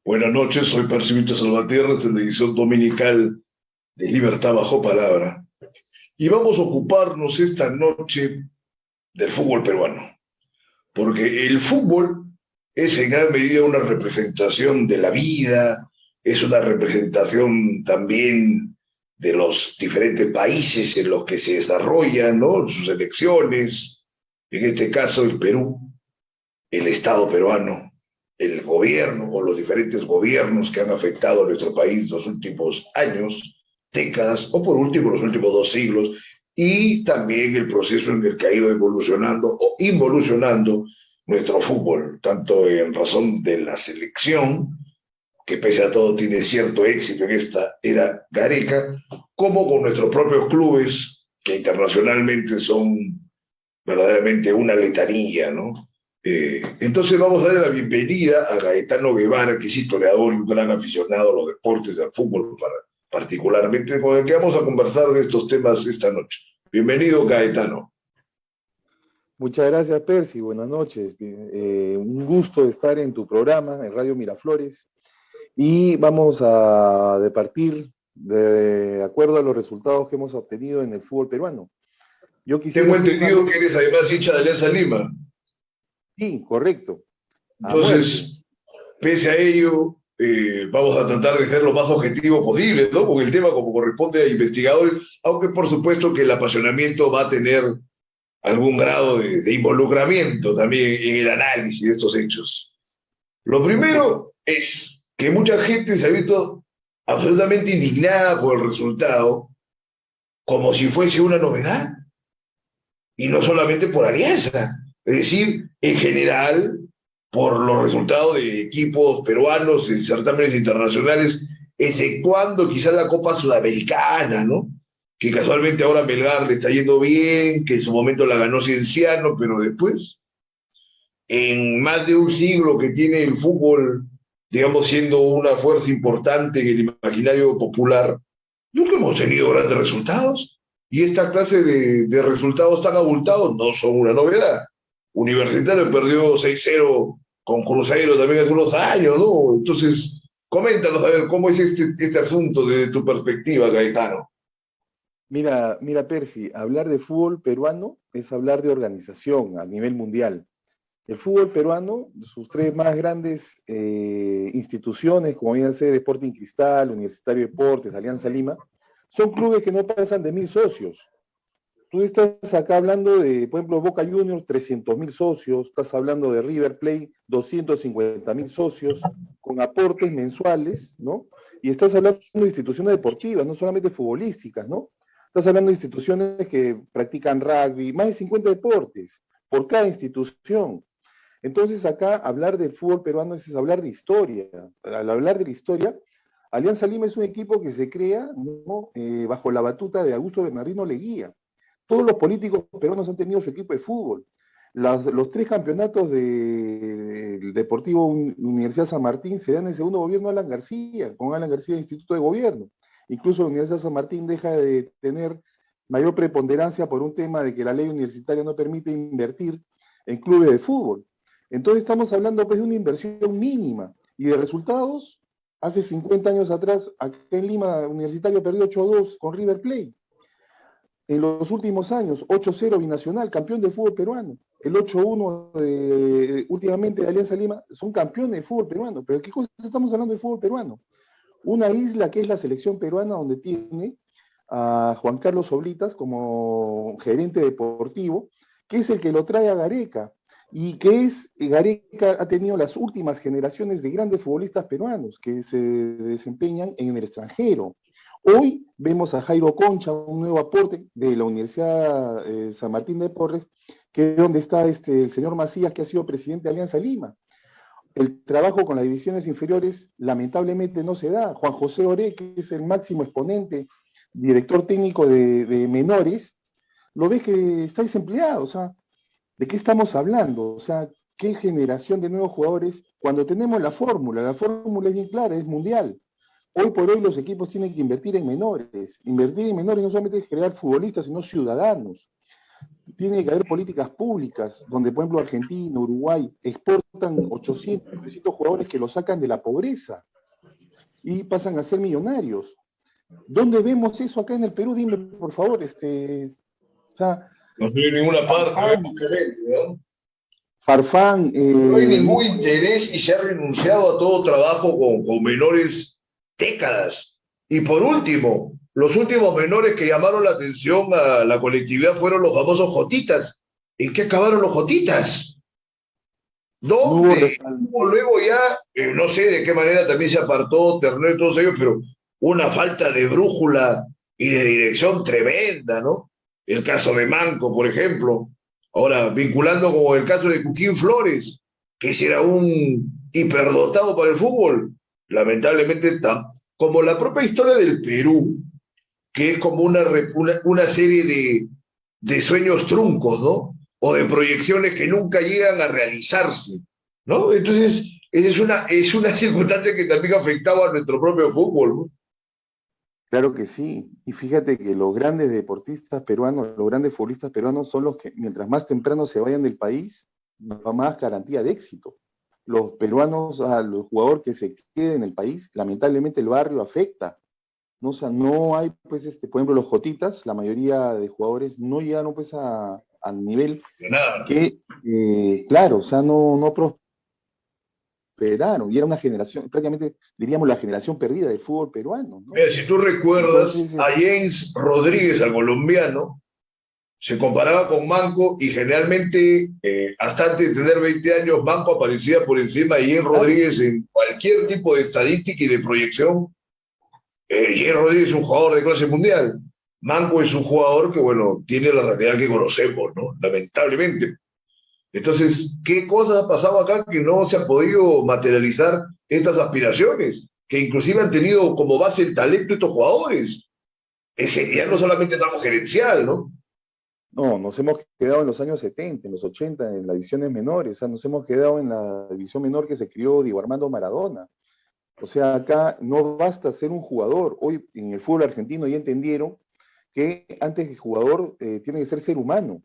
Buenas noches, soy Percibito Salvatierra, en la edición dominical de Libertad Bajo Palabra. Y vamos a ocuparnos esta noche del fútbol peruano, porque el fútbol es en gran medida una representación de la vida, es una representación también de los diferentes países en los que se desarrollan, ¿no? Sus elecciones, en este caso el Perú, el Estado peruano, el gobierno o los diferentes gobiernos que han afectado a nuestro país los últimos años, décadas o por último los últimos 2 siglos, y también el proceso en el que ha ido evolucionando o involucionando nuestro fútbol, tanto en razón de la selección, que pese a todo tiene cierto éxito en esta era Gareca, como con nuestros propios clubes, que internacionalmente son verdaderamente una letanía, ¿no? Entonces vamos a darle la bienvenida a Gaetano Guevara, que es historiador y un gran aficionado a los deportes, al fútbol particularmente, con el que vamos a conversar de estos temas esta noche. Bienvenido, Gaetano. Muchas gracias, Percy. Buenas noches. Un gusto estar en tu programa, en Radio Miraflores. Y vamos a departir de acuerdo a los resultados que hemos obtenido en el fútbol peruano. Tengo entendido que eres además hincha de Alianza Lima. Sí, correcto. Entonces, pese a ello, vamos a tratar de ser lo más objetivo posible, ¿no? Con el tema como corresponde a investigadores, aunque por supuesto que el apasionamiento va a tener algún grado de involucramiento también en el análisis de estos hechos. Lo primero es que mucha gente se ha visto absolutamente indignada por el resultado, como si fuese una novedad, y no solamente por Alianza, es decir, en general, por los resultados de equipos peruanos en certámenes internacionales, exceptuando quizás la Copa Sudamericana, ¿no? Que casualmente ahora Melgar le está yendo bien, que en su momento la ganó Cienciano, pero después, en más de un siglo que tiene el fútbol, digamos, siendo una fuerza importante en el imaginario popular, nunca hemos tenido grandes resultados. Y esta clase de resultados tan abultados no son una novedad. Universitario perdió 6-0 con Cruzeiro también hace unos años, ¿no? Entonces, coméntanos a ver cómo es este asunto desde tu perspectiva, Gaetano. Mira, Percy, hablar de fútbol peruano es hablar de organización a nivel mundial. El fútbol peruano, sus tres más grandes instituciones, como vienen a ser Sporting Cristal, Universitario de Deportes, Alianza Lima, son clubes que no pasan de 1.000 socios. Tú estás acá hablando de, por ejemplo, Boca Juniors, 300.000 socios, estás hablando de River Plate, 250.000 socios, con aportes mensuales, ¿no? Y estás hablando de instituciones deportivas, no solamente futbolísticas, ¿no? Estás hablando de instituciones que practican rugby, más de 50 deportes por cada institución. Entonces acá hablar del fútbol peruano es hablar de historia. Al hablar de la historia, Alianza Lima es un equipo que se crea, ¿no? Bajo la batuta de Augusto Bernardino Leguía. Todos los políticos peruanos han tenido su equipo de fútbol. Los tres campeonatos del Deportivo Universidad San Martín se dan en el segundo gobierno de Alan García, con Alan García de Instituto de Gobierno. Incluso la Universidad San Martín deja de tener mayor preponderancia por un tema de que la ley universitaria no permite invertir en clubes de fútbol. Entonces estamos hablando pues, de una inversión mínima y de resultados. Hace 50 años atrás, acá en Lima, Universitario perdió 8-2 con River Plate. En los últimos años, 8-0 binacional, campeón del fútbol peruano. El 8-1 últimamente de Alianza Lima, son campeones de fútbol peruano. Pero ¿qué cosa estamos hablando de fútbol peruano? Una isla que es la selección peruana donde tiene a Juan Carlos Oblitas como gerente deportivo, que es el que lo trae a Gareca. Y que Gareca ha tenido las últimas generaciones de grandes futbolistas peruanos que se desempeñan en el extranjero. Hoy vemos a Jairo Concha, un nuevo aporte de la Universidad San Martín de Porres, que es donde está el señor Macías, que ha sido presidente de Alianza Lima. El trabajo con las divisiones inferiores lamentablemente no se da. Juan José Oré, que es el máximo exponente, director técnico de menores, lo ves que está desempleado. O sea, ¿de qué estamos hablando? O sea, ¿qué generación de nuevos jugadores? Cuando tenemos la fórmula es bien clara, es mundial. Hoy por hoy los equipos tienen que invertir en menores. Invertir en menores no solamente es crear futbolistas, sino ciudadanos. tiene que haber políticas públicas, donde, por ejemplo, Argentina, Uruguay, exportan 800, 900 jugadores que los sacan de la pobreza y pasan a ser millonarios. ¿Dónde vemos eso acá en el Perú? Dime, por favor. O sea, No se ve en ninguna parte, Farfán, obviamente, ¿no? Farfán No hay ningún mismo, interés y se ha renunciado a todo trabajo con menores décadas. Y por último, los últimos menores que llamaron la atención a la colectividad fueron los famosos jotitas. ¿En qué acabaron los jotitas? no hubo ¿Dónde? respaldo. Hubo luego ya, no sé de qué manera también se apartó Ternet y todos ellos, pero una falta de brújula y de dirección tremenda, ¿no? El caso de Manco, por ejemplo. Ahora, vinculando con el caso de Cuquín Flores, que si era un hiperdotado para el fútbol, lamentablemente, como la propia historia del Perú, que es como una serie de sueños truncos, ¿no? O de proyecciones que nunca llegan a realizarse, ¿no? Entonces, esa es una circunstancia que también afectaba a nuestro propio fútbol, ¿no? Claro que sí. Y fíjate que los grandes deportistas peruanos, los grandes futbolistas peruanos son los que, mientras más temprano se vayan del país, más garantía de éxito. Los peruanos, a los jugadores que se queden en el país, lamentablemente el barrio afecta. ¿No? O sea, no hay, pues, por ejemplo, los Jotitas, la mayoría de jugadores no llegaron, pues, a nivel De nada. que, claro, o sea, no prosperaron. Y era una generación, prácticamente, diríamos, la generación perdida del fútbol peruano, ¿no? Mira, si tú recuerdas Entonces, a James Rodríguez, al colombiano, se comparaba con Manco y generalmente, hasta antes de tener 20 años, Manco aparecía por encima de James claro, Rodríguez en cualquier tipo de estadística y de proyección. James Rodríguez es un jugador de clase mundial. Manco es un jugador que, bueno, tiene la realidad que conocemos, ¿no? Lamentablemente. Entonces, ¿qué cosas ha pasado acá que no se han podido materializar estas aspiraciones? Que inclusive han tenido como base el talento de estos jugadores. Es genial, no solamente es algo gerencial, ¿no? no, nos hemos quedado en los años 70, en los 80, en las divisiones menores, o sea, nos hemos quedado en la división menor que se crió Diego Armando Maradona. O sea, acá no basta ser un jugador. Hoy en el fútbol argentino ya entendieron que antes que jugador tiene que ser humano.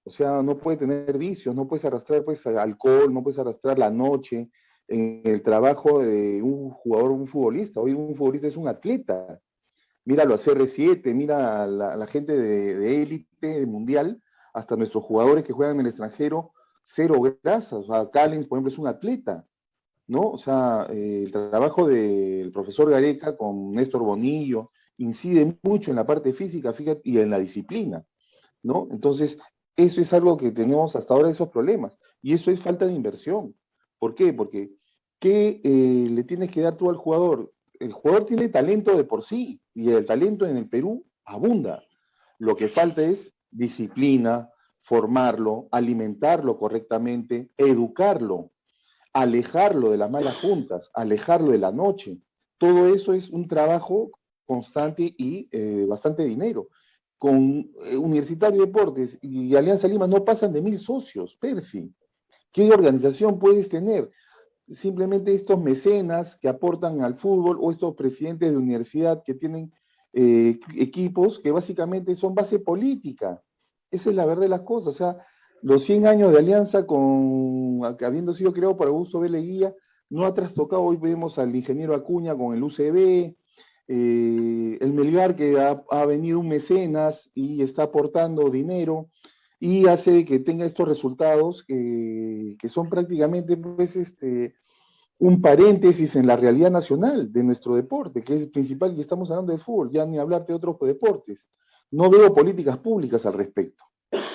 O sea, no puede tener vicios, no puedes arrastrar pues alcohol, no puedes arrastrar la noche en el trabajo de un jugador, un futbolista. Hoy un futbolista es un atleta. Míralo a CR7, mira a la gente de élite mundial, hasta nuestros jugadores que juegan en el extranjero, cero grasas. O sea, Callens, por ejemplo, es un atleta, ¿no? O sea, el trabajo del profesor Gareca con Néstor Bonillo incide mucho en la parte física, fíjate, y en la disciplina, ¿no? Entonces, eso es algo que tenemos hasta ahora, esos problemas. Y eso es falta de inversión. ¿Por qué? Porque, ¿qué le tienes que dar tú al jugador? El jugador tiene talento de por sí, y el talento en el Perú abunda. Lo que falta es disciplina, formarlo, alimentarlo correctamente, educarlo, alejarlo de las malas juntas, alejarlo de la noche. Todo eso es un trabajo constante y bastante dinero. Con Universitario de Deportes y Alianza Lima no pasan de 1.000 socios, Percy. ¿Qué organización puedes tener? Simplemente estos mecenas que aportan al fútbol o estos presidentes de universidad que tienen equipos que básicamente son base política. Esa es la verdad de las cosas. O sea, los 100 años de alianza, habiendo sido creado por Augusto B. Leguía, no ha trastocado. Hoy vemos al ingeniero Acuña con el UCB, el Melgar que ha venido un mecenas y está aportando dinero y hace que tenga estos resultados que son prácticamente pues, un paréntesis en la realidad nacional de nuestro deporte, que es el principal, y estamos hablando de fútbol, ya ni hablar de otros deportes. No veo políticas públicas al respecto,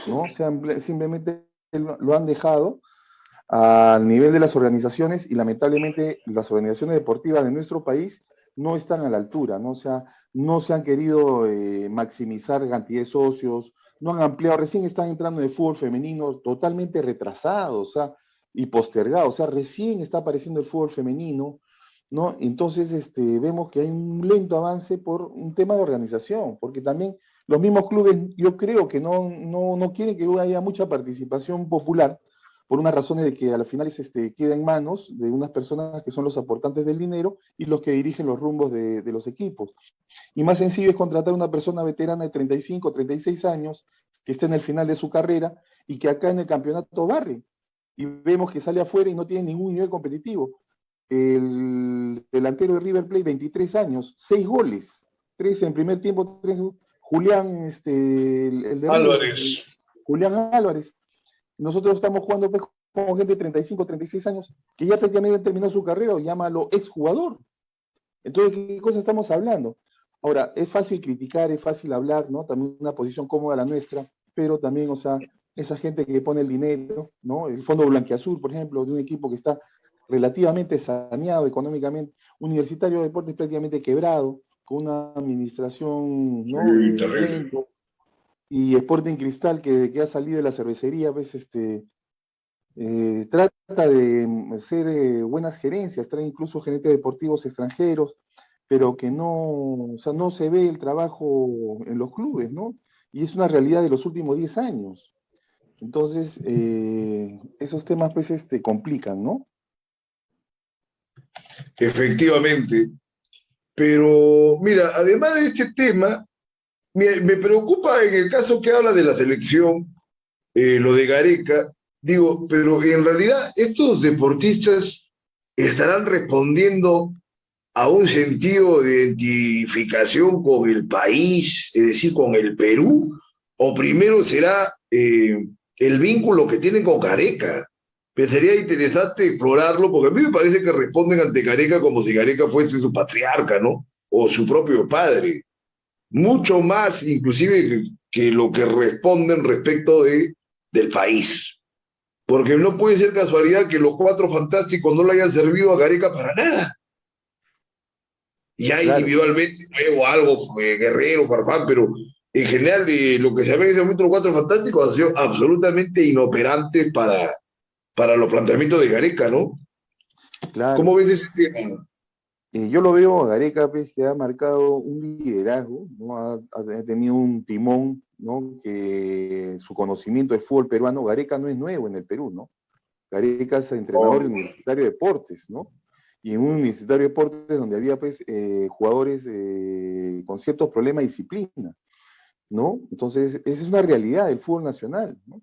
¿no? O sea, simplemente lo han dejado al nivel de las organizaciones y lamentablemente las organizaciones deportivas de nuestro país no están a la altura, ¿no? O sea, no se han querido maximizar cantidad de socios, no han ampliado, recién están entrando en el fútbol femenino totalmente retrasados, o sea, y postergados, o sea, recién está apareciendo el fútbol femenino, ¿no? Entonces, vemos que hay un lento avance por un tema de organización, porque también los mismos clubes, yo creo que no quieren que haya mucha participación popular, por unas razones de que a la final queda en manos de unas personas que son los aportantes del dinero y los que dirigen los rumbos de los equipos. Y más sencillo es contratar a una persona veterana de 35, 36 años que está en el final de su carrera y que acá en el campeonato barre. Y vemos que sale afuera y no tiene ningún nivel competitivo. El delantero de River Plate, 23 años, 6 goles, 3 en primer tiempo, 3 en... Julián, el de River, Álvarez. Julián Álvarez. Nosotros estamos jugando pues, con gente de 35, 36 años que ya prácticamente terminó su carrera o llámalo exjugador. Entonces, ¿qué cosa estamos hablando? Ahora, es fácil criticar, es fácil hablar, ¿no? También una posición cómoda la nuestra, pero también, o sea, esa gente que pone el dinero, ¿no? El Fondo Blanquiazul, por ejemplo, de un equipo que está relativamente saneado económicamente, Universitario de Deportes prácticamente quebrado, con una administración, ¿no? Sí, terrible. Lento, y Sporting Cristal, que ha salido de la cervecería, pues, trata de hacer buenas gerencias, trae incluso gerentes deportivos extranjeros, pero que no, o sea, no se ve el trabajo en los clubes, ¿no? Y es una realidad de los últimos 10 años. Entonces, esos temas pues complican, ¿no? Efectivamente. Pero mira, además de este tema, me preocupa en el caso que habla de la selección, lo de Gareca, digo, pero en realidad estos deportistas estarán respondiendo a un sentido de identificación con el país, es decir, con el Perú, o primero será el vínculo que tienen con Gareca. Me sería interesante explorarlo, porque a mí me parece que responden ante Gareca como si Gareca fuese su patriarca, ¿no? O su propio padre. Mucho más, inclusive, que lo que responden respecto del país. Porque no puede ser casualidad que los cuatro fantásticos no le hayan servido a Gareca para nada. Ya Claro, individualmente, luego algo fue Guerrero, Farfán, pero en general lo que se ve en ese momento los cuatro fantásticos ha sido absolutamente inoperantes para los planteamientos de Gareca, ¿no? claro. ¿Cómo ves ese tema? Yo lo veo a Gareca, pues, que ha marcado un liderazgo, ¿no? Ha tenido un timón, ¿no? Que su conocimiento de fútbol peruano, Gareca no es nuevo en el Perú, ¿no? Gareca es entrenador de Oh, Universitario de Deportes, ¿no? Y en un Universitario de Deportes donde había, pues, jugadores con ciertos problemas de disciplina, ¿no? Entonces, esa es una realidad del fútbol nacional, ¿no?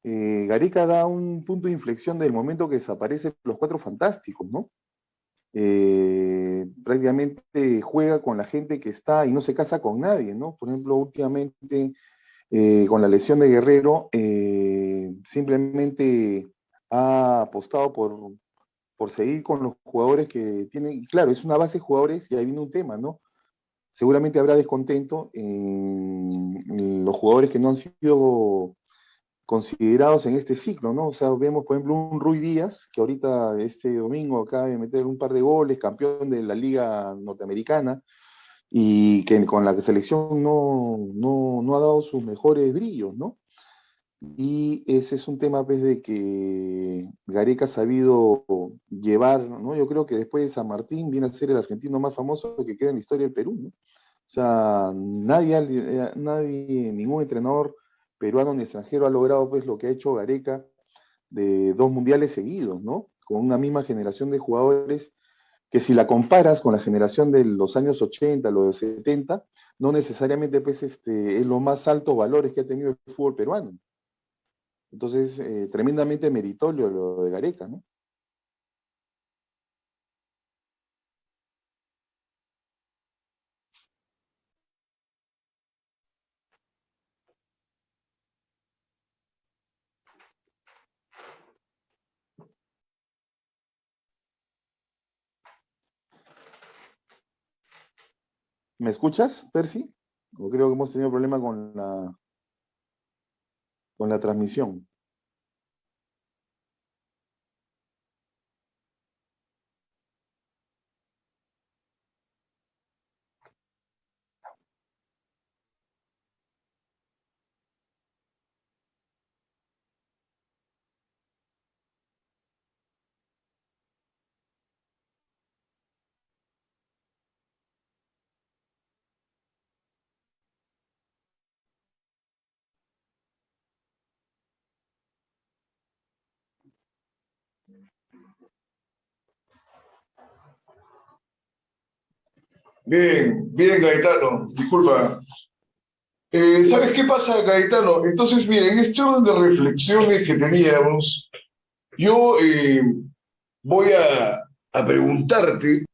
Gareca da un punto de inflexión del momento que desaparecen los cuatro fantásticos, ¿no? Prácticamente juega con la gente que está y no se casa con nadie, ¿no? Por ejemplo, últimamente con la lesión de Guerrero, simplemente ha apostado por seguir con los jugadores que tienen, y claro, es una base de jugadores y ahí viene un tema, ¿no? Seguramente habrá descontento en los jugadores que no han sido considerados en este ciclo, ¿no? O sea, vemos, por ejemplo, un Rui Díaz, que ahorita este domingo acaba de meter un par de goles, campeón de la Liga Norteamericana, y que con la selección no ha dado sus mejores brillos, ¿no? Y ese es un tema, pues, de que Gareca ha sabido llevar, ¿no? Yo creo que después de San Martín viene a ser el argentino más famoso que queda en la historia del Perú, ¿no? O sea, nadie, ningún entrenador peruano ni extranjero ha logrado pues lo que ha hecho Gareca de 2 mundiales seguidos, ¿no? Con una misma generación de jugadores que si la comparas con la generación de los años 80, los 70, no necesariamente pues es los más altos valores que ha tenido el fútbol peruano. Entonces, tremendamente meritorio lo de Gareca, ¿no? ¿Me escuchas, Percy? O creo que hemos tenido problema con la transmisión. bien, bien, Gaetano. Disculpa. ¿Sabes qué pasa, Gaetano? Entonces, mira, en este orden de reflexiones que teníamos, yo voy a preguntarte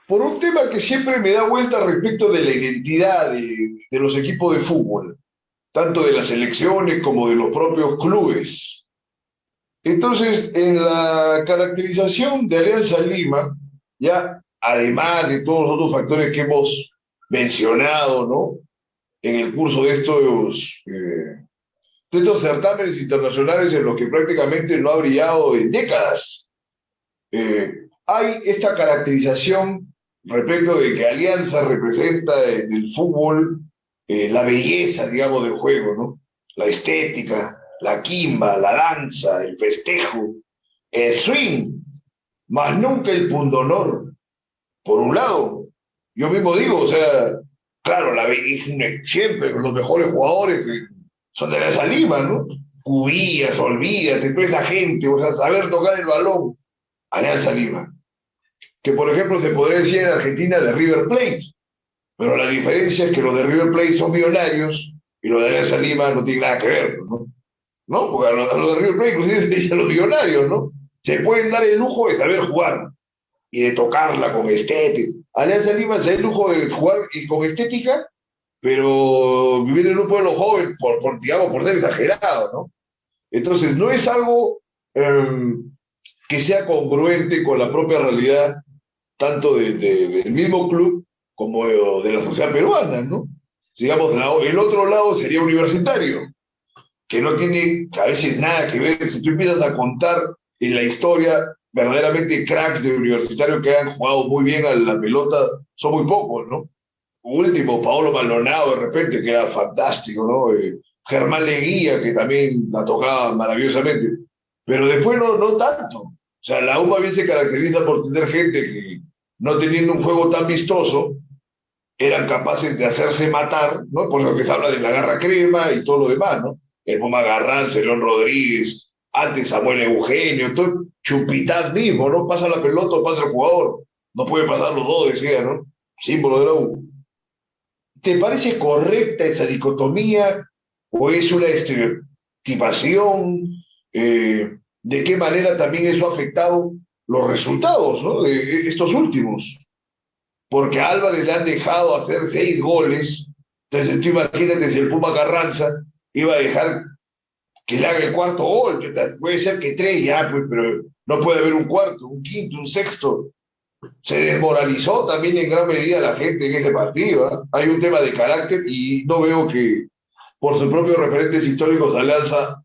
por un tema que siempre me da vuelta respecto de la identidad de los equipos de fútbol, tanto de las selecciones como de los propios clubes. Entonces, en la caracterización de Alianza Lima, ya además de todos los otros factores que hemos mencionado, ¿no? En el curso de estos certámenes internacionales en los que prácticamente no ha brillado en décadas. Hay esta caracterización respecto de que Alianza representa en el fútbol la belleza, digamos, del juego, ¿no? La estética, la quimba, la danza, el festejo, el swing, más nunca el pundonor. Por un lado, yo mismo digo, o sea, claro, siempre los mejores jugadores son de la Lima, ¿no? Cubillas, olvídate, toda esa gente, o sea, saber tocar el balón, Alianza Lima. Que por ejemplo se podría decir en Argentina de River Plate, pero la diferencia es que los de River Plate son millonarios y los de Alianza Lima no tienen nada que ver, ¿no? ¿No? Porque a los de River Plate inclusive se dicen los millonarios, ¿no? Se pueden dar el lujo de saber jugar y de tocarla con estética. Alianza Lima se da el lujo de jugar con estética, pero vivir en un pueblo joven, digamos, por ser exagerado, ¿no? Entonces, no es algo que sea congruente con la propia realidad, tanto del mismo club como de la sociedad peruana, ¿no? Digamos, el otro lado sería universitario, que no tiene a veces nada que ver. Si tú empiezas a contar en la historia verdaderamente cracks de universitarios que han jugado muy bien a la pelota, son muy pocos, ¿no? Último, Paolo Maldonado de repente, que era fantástico, ¿no? Germán Leguía, que también la tocaba maravillosamente, pero después no tanto. O sea, la UMA bien se caracteriza por tener gente que, no teniendo un juego tan vistoso, eran capaces de hacerse matar, ¿no? Por lo que se habla de la garra crema y todo lo demás, ¿no? El Puma Garrance, León Rodríguez, antes Samuel Eugenio, todo Chupitas mismo, ¿no? Pasa la pelota o pasa el jugador. No puede pasar los dos, decía, ¿no? Símbolo de la U. ¿Te parece correcta esa dicotomía o es una estereotipación? ¿De qué manera también eso ha afectado los resultados, ¿no? De estos últimos? Porque a Álvarez le han dejado hacer 6 goles. Entonces tú imagínate si el Puma Carranza iba a dejar que le haga el cuarto gol. Puede ser que 3 ya, pues, pero no puede haber un cuarto, un quinto, un sexto. Se desmoralizó también en gran medida la gente en ese partido, ¿eh? Hay un tema de carácter y no veo que por sus propios referentes históricos Alianza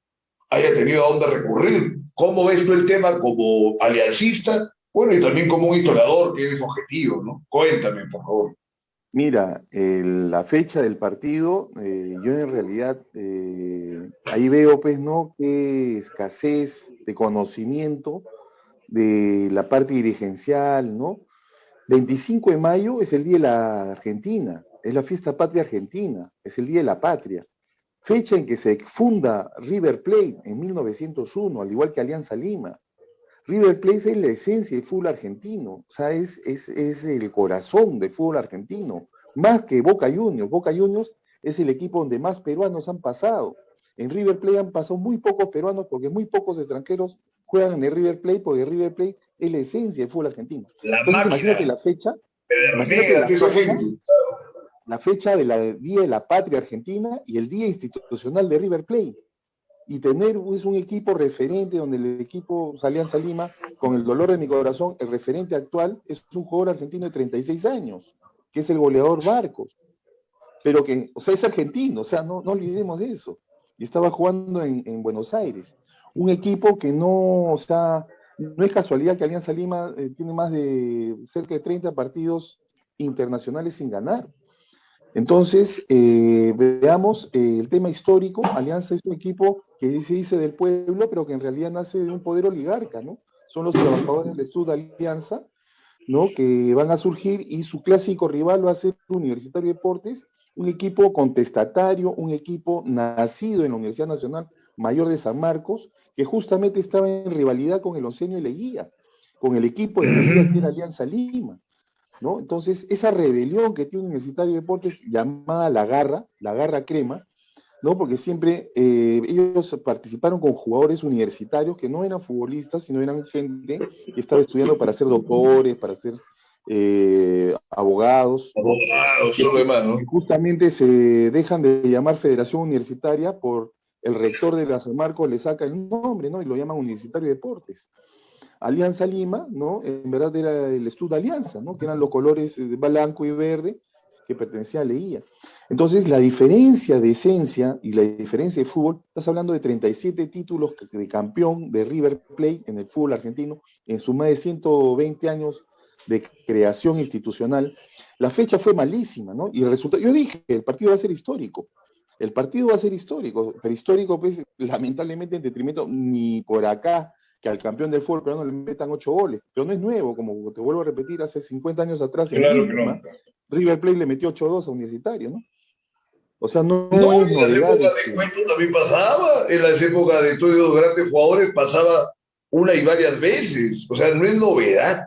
haya tenido a dónde recurrir. ¿Cómo ves tú el tema como aliancista? Bueno, y también como un historiador que es objetivo, ¿no? Cuéntame, por favor. Mira, la fecha del partido, yo en realidad ahí veo, pues, ¿no? Qué escasez de conocimiento de la parte dirigencial, ¿no? 25 de mayo es el Día de la Argentina, es la fiesta patria argentina, es el Día de la Patria. Fecha en que se funda River Plate en 1901, al igual que Alianza Lima. River Plate es la esencia del fútbol argentino, o sea, es el corazón del fútbol argentino, más que Boca Juniors. Boca Juniors es el equipo donde más peruanos han pasado. En River Plate han pasado muy pocos peruanos porque muy pocos extranjeros juegan en el River Plate porque River Plate es la esencia del fútbol argentino. La Entonces máquina, imagínate la fecha, imagínate Pedernera, la que esa fecha, gente. la fecha del Día de la Patria Argentina y el Día Institucional de River Plate y tener pues, un equipo referente donde el equipo Alianza Lima, con el dolor de mi corazón, el referente actual es un jugador argentino de 36 años, que es el goleador Barcos, pero que, o sea, es argentino, o sea, no olvidemos eso. Y estaba jugando en Buenos Aires. Un equipo que no, o sea, no es casualidad que Alianza Lima tiene más de cerca de 30 partidos internacionales sin ganar. Entonces, veamos el tema histórico. Alianza es un equipo que se dice del pueblo, pero que en realidad nace de un poder oligarca, ¿no? Son los trabajadores del Sud Alianza, ¿no? Que van a surgir y su clásico rival va a ser Universitario de Deportes, un equipo contestatario, un equipo nacido en la Universidad Nacional Mayor de San Marcos, que justamente estaba en rivalidad con el Onceño y Leguía, con el equipo de Leguía que era Alianza Lima. ¿no? Entonces, esa rebelión que tiene Universitario de Deportes, llamada la garra crema, ¿no? Porque siempre ellos participaron con jugadores universitarios que no eran futbolistas, sino eran gente que estaba estudiando para ser doctores, para ser abogados, ¿no? Abogados, Que, todo lo demás, que ¿no? justamente se dejan de llamar Federación Universitaria por el rector de la San Marcos le saca el nombre, ¿no? Y lo llaman Universitario de Deportes. Alianza Lima, ¿no? En verdad era el Estud Alianza, ¿no? Que eran los colores blanco y verde que pertenecía a Leía. Entonces, la diferencia de esencia y la diferencia de fútbol, estás hablando de 37 títulos de campeón de River Plate en el fútbol argentino, en sus más de 120 años de creación institucional. La fecha fue malísima, ¿no? Y el resultado, yo dije, el partido va a ser histórico. El partido va a ser histórico, pero histórico, pues, lamentablemente, en detrimento, ni por acá, que al campeón del fútbol peruano le metan 8 goles. Pero no es nuevo, como te vuelvo a repetir, hace 50 años atrás en Claro que no. Lima, River Plate le metió 8-2 a Universitario, ¿no? O sea, no, No, no es en las novedad. épocas de Cuento también pasaba, en las épocas de todos los grandes jugadores pasaba una y varias veces, o sea, no es novedad,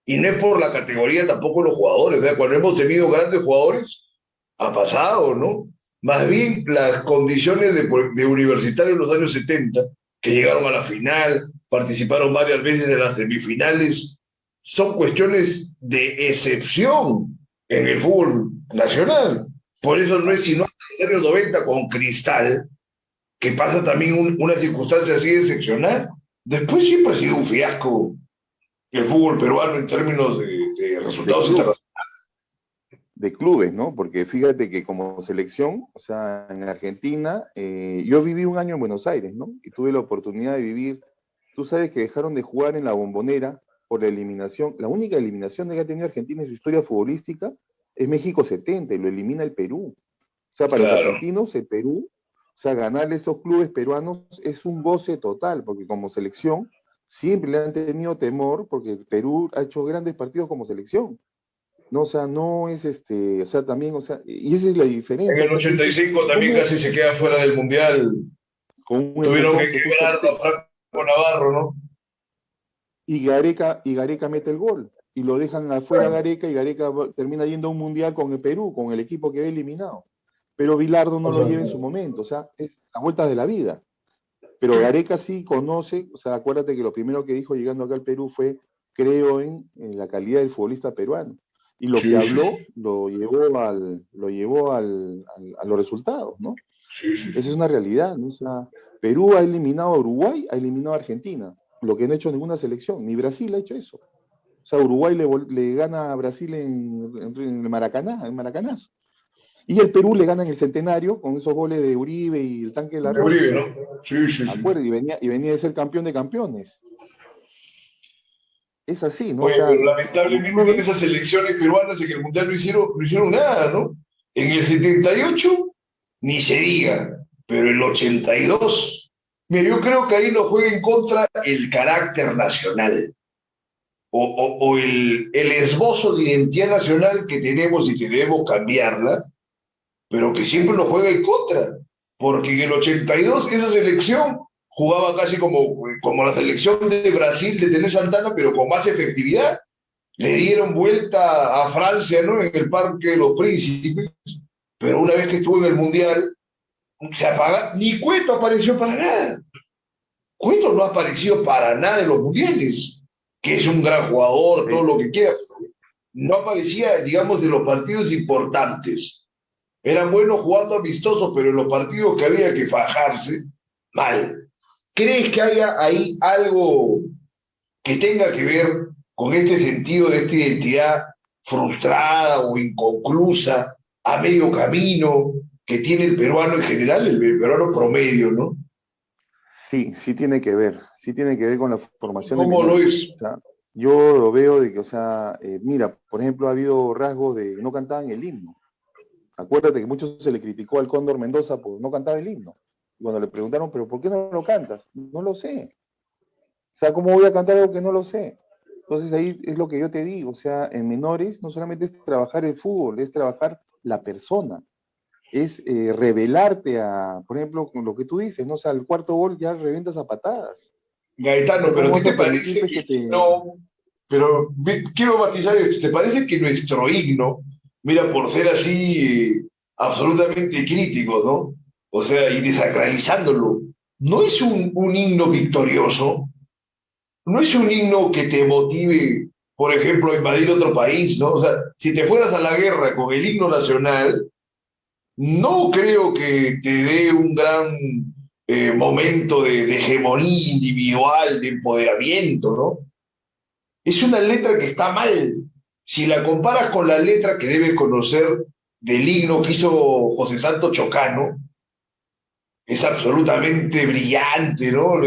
y no es por la categoría tampoco los jugadores, o sea, cuando hemos tenido grandes jugadores, ha pasado, ¿no? Más bien las condiciones de Universitario en los años 70, que llegaron a la final, participaron varias veces en las semifinales, son cuestiones de excepción en el fútbol nacional. Por eso no es sino hasta los años 90 con Cristal, que pasa también una circunstancia así excepcional. Después siempre ha sido un fiasco el fútbol peruano en términos de de resultados club, internacionales. de clubes, ¿no? Porque fíjate que como selección, o sea, en Argentina, yo viví un año en Buenos Aires, ¿no? Y tuve la oportunidad de vivir, tú sabes que dejaron de jugar en la Bombonera por la eliminación, la única eliminación que ha tenido Argentina en su historia futbolística es México 70 y lo elimina el Perú. O sea, para los Claro. argentinos, el Perú, o sea, ganarle a estos clubes peruanos es un goce total, porque como selección siempre le han tenido temor, porque Perú ha hecho grandes partidos como selección. No, o sea, no es o sea, también, o sea, y esa es la En diferencia. O el sea, tú dices, 85 también ¿cómo casi se quedan fuera del Mundial. con un Tuvieron que empujón que quebrarlo a justamente, Franco Navarro, ¿no? y Gareca mete el gol, y lo dejan afuera a Claro. Gareca, y Gareca termina yendo a un mundial con el Perú, con el equipo que ve eliminado. Pero Bilardo no O lo sea, lleva en su momento, o sea, es la vuelta de la vida. Pero Gareca sí conoce, o sea, acuérdate que lo primero que dijo llegando acá al Perú fue, creo en la calidad del futbolista peruano. Y lo que sí, sí, habló sí. a los resultados, ¿no? Sí, sí, Esa es sí. una realidad, ¿no? O sea, Perú ha eliminado a Uruguay, ha eliminado a Argentina, lo que no ha hecho ninguna selección, ni Brasil ha hecho eso. O sea, Uruguay le gana a Brasil en Maracaná, en Maracanazo. Y el Perú le gana en el Centenario con esos goles de Uribe y el tanque de la De Roja. Uribe, ¿no? Sí, sí, sí. Acuérdate, y venía de ser campeón de campeones. Es así, ¿no? O Oye, sea, pero cuando tú lo lamentablemente en ves, esas selecciones peruanas en el Mundial no hicieron nada, ¿no? En el 78, ni se diga, pero el 82, mira, yo creo que ahí nos juega en contra el carácter nacional o el esbozo de identidad nacional que tenemos y que debemos cambiarla, pero que siempre nos juega en contra, porque en el 82 esa selección jugaba casi como la selección de Brasil de Tené Santana, pero con más efectividad. Le dieron vuelta a Francia, ¿no? En el Parque de los Príncipes, pero una vez que estuvo en el Mundial, se apaga, ni Cueto apareció para nada. Cueto no apareció para nada en los Mundiales, que es un gran jugador, todo sí, lo que quiera. No aparecía, digamos, en los partidos importantes. Eran buenos jugando amistosos, pero en los partidos que había que fajarse, mal. ¿Crees que haya ahí algo que tenga que ver con este sentido de esta identidad frustrada o inconclusa a medio camino que tiene el peruano en general, el peruano promedio, ¿no? sí tiene que ver con la formación de ¿Cómo lo menores. es? O sea, yo lo veo de que, o sea, mira, por ejemplo, ha habido rasgos de no cantaban el himno. Acuérdate que mucho se le criticó al Cóndor Mendoza por no cantar el himno. Y cuando le preguntaron, ¿pero por qué no lo cantas? No lo sé. O sea, ¿cómo voy a cantar algo que no lo sé? Entonces ahí es lo que yo te digo, o sea, en menores no solamente es trabajar el fútbol, es trabajar la persona, es revelarte a, por ejemplo, con lo que tú dices, ¿no? O sea, el cuarto gol ya reventas a patadas. O Gaetano, sea, pero ¿cómo ¿a ti vas te a permitir parece pues, que que te... no? pero quiero matizar esto. ¿Te parece que nuestro himno, mira, por ser así absolutamente críticos, ¿no? O sea, y desacralizándolo, no es un himno victorioso, no es un himno que te motive, por ejemplo, a invadir otro país, ¿no? O sea, si te fueras a la guerra con el himno nacional, no creo que te dé un gran momento de hegemonía individual, de empoderamiento, ¿no? Es una letra que está mal. Si la comparas con la letra que debes conocer del himno que hizo José Santo Chocano, es absolutamente brillante, ¿no?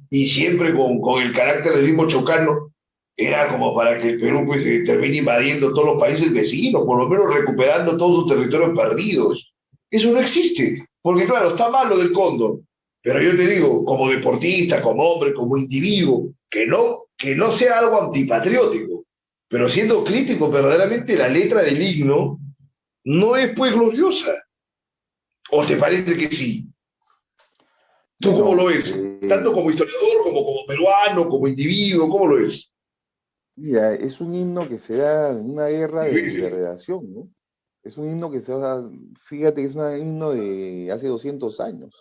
Y siempre con el carácter del mismo Chocano, era como para que el Perú pues, termine invadiendo todos los países vecinos, por lo menos recuperando todos sus territorios perdidos. Eso no existe, porque claro, está mal lo del cóndor, pero yo te digo, como deportista, como hombre, como individuo, que no sea algo antipatriótico, pero siendo crítico, verdaderamente la letra del himno no es pues gloriosa. ¿O te parece que sí? ¿Tú cómo lo Bueno, ves? Tanto como historiador, como peruano, como individuo, ¿cómo lo ves? mira, es un himno que se da en una guerra de Difícil. redacción, ¿no? Es un himno que se da, fíjate que es un himno de hace 200 años,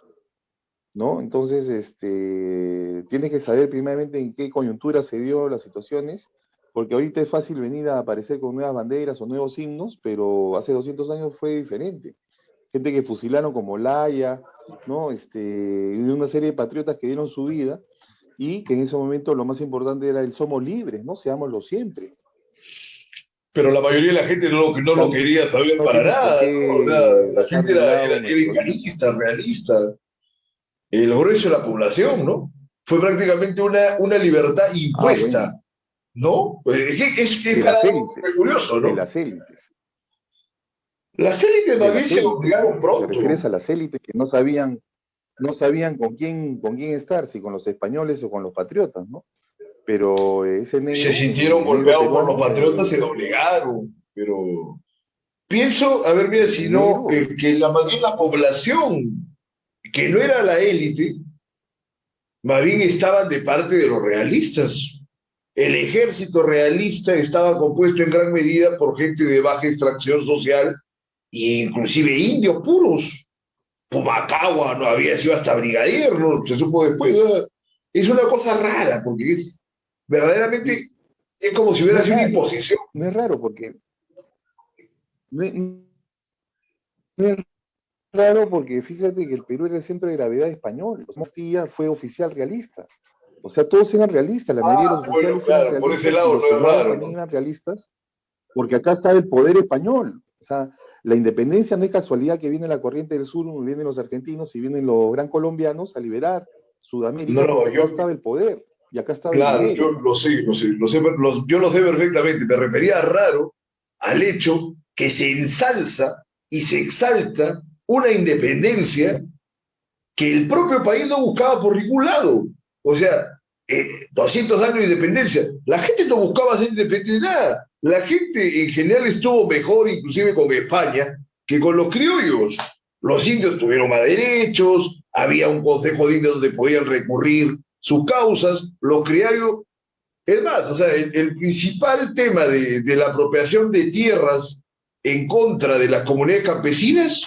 ¿no? Entonces, tienes que saber primeramente en qué coyuntura se dio las situaciones, porque ahorita es fácil venir a aparecer con nuevas banderas o nuevos himnos, pero hace 200 años fue diferente. Gente que fusilaron como Laya, ¿no? Y una serie de patriotas que dieron su vida y que en ese momento lo más importante era el somos libres, ¿no? Seámoslo siempre. Pero la mayoría de la gente no O sea, lo quería saber no para tienes por nada, ¿no? O sea, qué la dejar gente de lado era nuestro himno. idealista, realista. El grueso de la población, ¿no? Fue prácticamente una libertad Ah, bueno, impuesta, ¿no? Es de las paradójico, es élites, curioso, de ¿no? las élites, Las élites de más bien las se élites. obligaron Te refieres pronto. a las élites que no sabían con quién estar, si con los españoles o con los patriotas, ¿no? Pero ese Se negro, sintieron el negro golpeados por los peruano, patriotas, se doblegaron, pero pienso, a ver, mira, si el no, negro, que más bien la población, que no era la élite, más bien estaban de parte de los realistas. El ejército realista estaba compuesto en gran medida por gente de baja extracción social e inclusive indios puros. Pumacagua no había sido hasta brigadier, ¿no? Se supo después. ¿No? Es una cosa rara, porque es verdaderamente, es como si no hubiera es sido una raro, imposición. no es raro porque no es raro porque fíjate que el Perú era el centro de gravedad español. O sea, Castilla fue oficial realista. O sea, todos eran realistas, la mayoría de Ah, los bueno, oficiales eran claro, por ese realistas y lado los no es soldados raro, también ¿no? eran realistas, porque acá está el poder español. O sea, la independencia no es casualidad que viene la corriente del sur, vienen los argentinos y vienen los gran colombianos a liberar No, Sudamérica no, porque acá estaba el poder y acá estaba el claro, yo dinero. yo lo sé perfectamente. Me refería a raro al hecho que se ensalza y se exalta una independencia que el propio país no buscaba por ningún lado. O sea, 200 años de independencia. La gente no buscaba ser independiente de nada. La gente en general estuvo mejor, inclusive con España, que con los criollos. Los indios tuvieron más derechos, había un consejo de indios donde podían recurrir sus causas, los criollos. Es más, o sea, el principal tema de la apropiación de tierras en contra de las comunidades campesinas,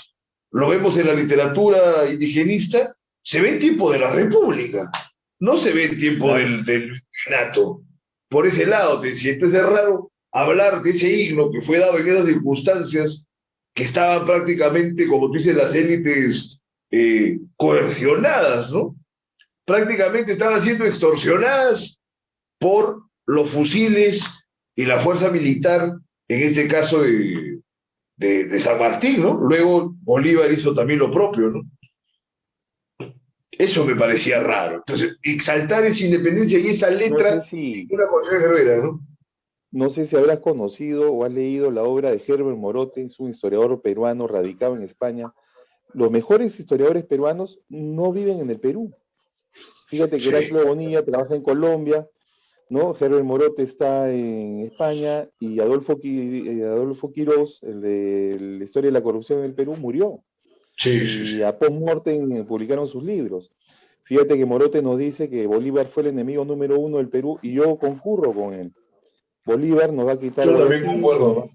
lo vemos en la literatura indigenista, se ve en tiempo de la República, no se ve en tiempo Claro. del virreinato. Por ese lado, te sientes raro hablar de ese himno que fue dado en esas circunstancias que estaban prácticamente, como tú dices, las élites coercionadas, ¿no? Prácticamente estaban siendo extorsionadas por los fusiles y la fuerza militar, en este caso de San Martín, ¿no? Luego Bolívar hizo también lo propio, ¿no? Eso me parecía raro. Entonces, exaltar esa independencia y esa No sé letra, si, una cosa guerrera, ¿no? no sé si habrás conocido o has leído la obra de Herbert Morote, es un historiador peruano radicado en España. Los mejores historiadores peruanos no viven en el Perú. Fíjate que Sí, Heraclio Bonilla trabaja en Colombia, ¿no? Herbert Morote está en España y Adolfo Quirós, el de la historia de la corrupción en el Perú, murió. sí, sí, sí. Y a post-mortem publicaron sus libros. Fíjate que Morote nos dice que Bolívar fue el enemigo número uno del Perú y yo concurro con él. Bolívar nos va a quitar Yo también Guayaquil, concuerdo.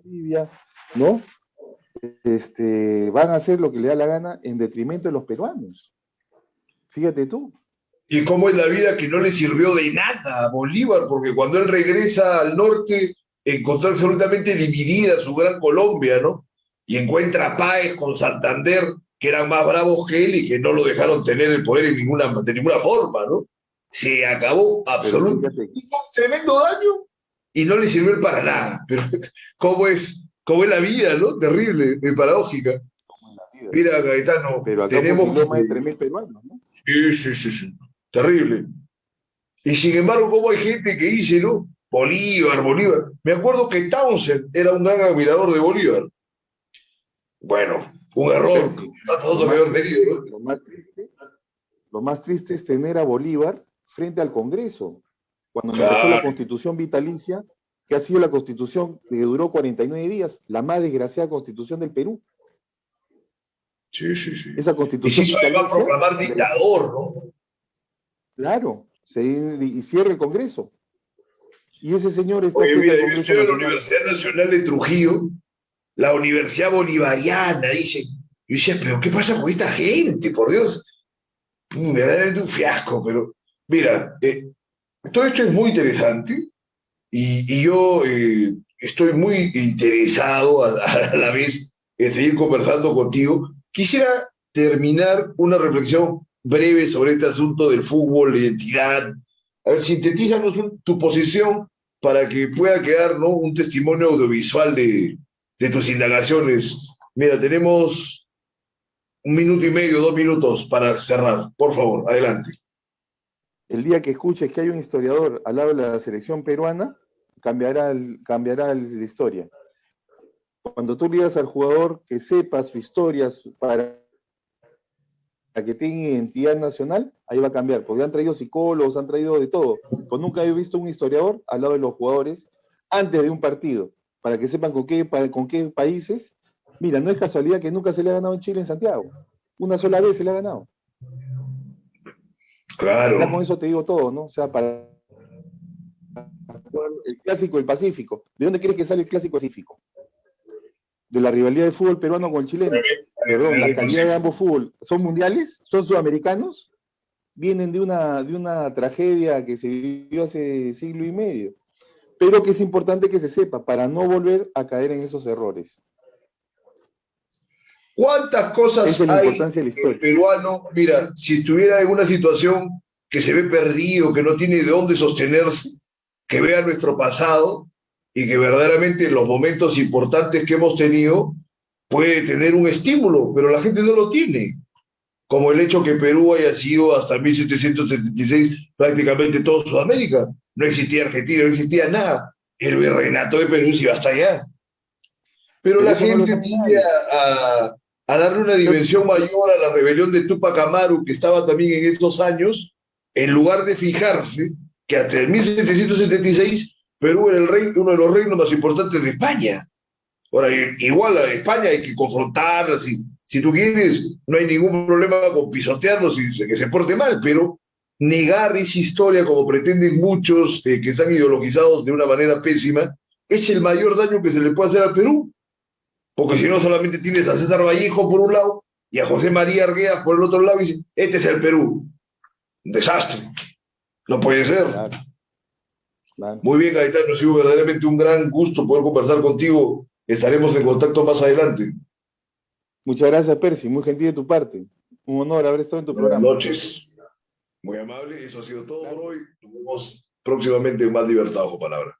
Bolivia, ¿no? Van a hacer lo que le da la gana en detrimento de los peruanos. Fíjate tú. Y cómo es la vida que no le sirvió de nada a Bolívar, porque cuando él regresa al norte, encontró absolutamente dividida su gran Colombia, ¿no? Y encuentra a Páez con Santander, que eran más bravos que él y que no lo dejaron tener el poder de ninguna forma, ¿no? Se acabó absolutamente. Hizo un tremendo daño y no le sirvió para nada. Pero cómo es la vida, ¿no? Terrible, paradójica. Mira, Gaetano, pero acá tenemos que... más de 3.000 peruanos, ¿no? Sí. Terrible. Y sin embargo, como hay gente que dice, ¿no? Bolívar. Me acuerdo que Townsend era un gran admirador de Bolívar. Bueno, un error. Lo más triste es tener a Bolívar frente al Congreso, cuando empezó la Constitución vitalicia, que ha sido la Constitución que duró 49 días, la más desgraciada Constitución del Perú. Sí. Esa Constitución y si se va a proclamar dictador, ¿no? Claro, y cierra el Congreso. Y ese señor está... Oye, mira, yo estoy en la Universidad Nacional de Trujillo, la Universidad Bolivariana, dice. Yo decía, pero ¿qué pasa con esta gente? Por Dios. Verdaderamente un fiasco, pero mira, todo esto es muy interesante y yo estoy muy interesado a la vez en seguir conversando contigo. Quisiera terminar una reflexión breve sobre este asunto del fútbol, la identidad. A ver, sintetízanos tu posición para que pueda quedar, ¿no?, un testimonio audiovisual de tus indagaciones. Mira, tenemos 1 minuto y medio, 2 minutos para cerrar. Por favor, adelante. El día que escuches que hay un historiador al lado de la selección peruana, cambiará la historia. Cuando tú le digas al jugador que sepa su historia para que tenga identidad nacional, ahí va a cambiar, porque han traído psicólogos, han traído de todo. Pues nunca he visto un historiador al lado de los jugadores antes de un partido, para que sepan con qué países. Mira, no es casualidad que nunca se le ha ganado en Chile en Santiago. Una sola vez se le ha ganado. Claro. Ya con eso te digo todo, ¿no? O sea, para el Clásico del Pacífico. ¿De dónde crees que sale el Clásico Pacífico? De la rivalidad del fútbol peruano con el chileno. Perdón, la calidad de ambos fútbol. ¿Son mundiales? ¿Son sudamericanos? Vienen de una tragedia que se vivió hace siglo y medio. Pero que es importante que se sepa para no volver a caer en esos errores. ¿Cuántas cosas hay el peruano? Mira, si estuviera en una situación que se ve perdido, que no tiene de dónde sostenerse, que vea nuestro pasado y que verdaderamente en los momentos importantes que hemos tenido puede tener un estímulo, pero la gente no lo tiene. Como el hecho que Perú haya sido hasta 1776 prácticamente todo Sudamérica. No existía Argentina, no existía nada. El virreinato de Perú se iba hasta allá. Pero la gente tiende a darle una dimensión mayor a la rebelión de Túpac Amaru, que estaba también en estos años, en lugar de fijarse que hasta el 1776 Perú era uno de los reinos más importantes de España. Ahora, igual a España hay que confrontarla, si tú quieres, no hay ningún problema con pisotearlos y que se porte mal, pero negar esa historia como pretenden muchos que están ideologizados de una manera pésima, es el mayor daño que se le puede hacer al Perú. Porque si no, solamente tienes a César Vallejo por un lado y a José María Arguedas por el otro lado y dices, este es el Perú. Un desastre. No puede ser. Claro. Muy bien, Gaetano, ha sido verdaderamente un gran gusto poder conversar contigo. Estaremos en contacto más adelante. Muchas gracias, Percy. Muy gentil de tu parte. Un honor haber estado en tu programa. Buenas noches. Muy amable. Eso ha sido todo por hoy. Nos vemos próximamente en Más Libertad Bajo Palabra.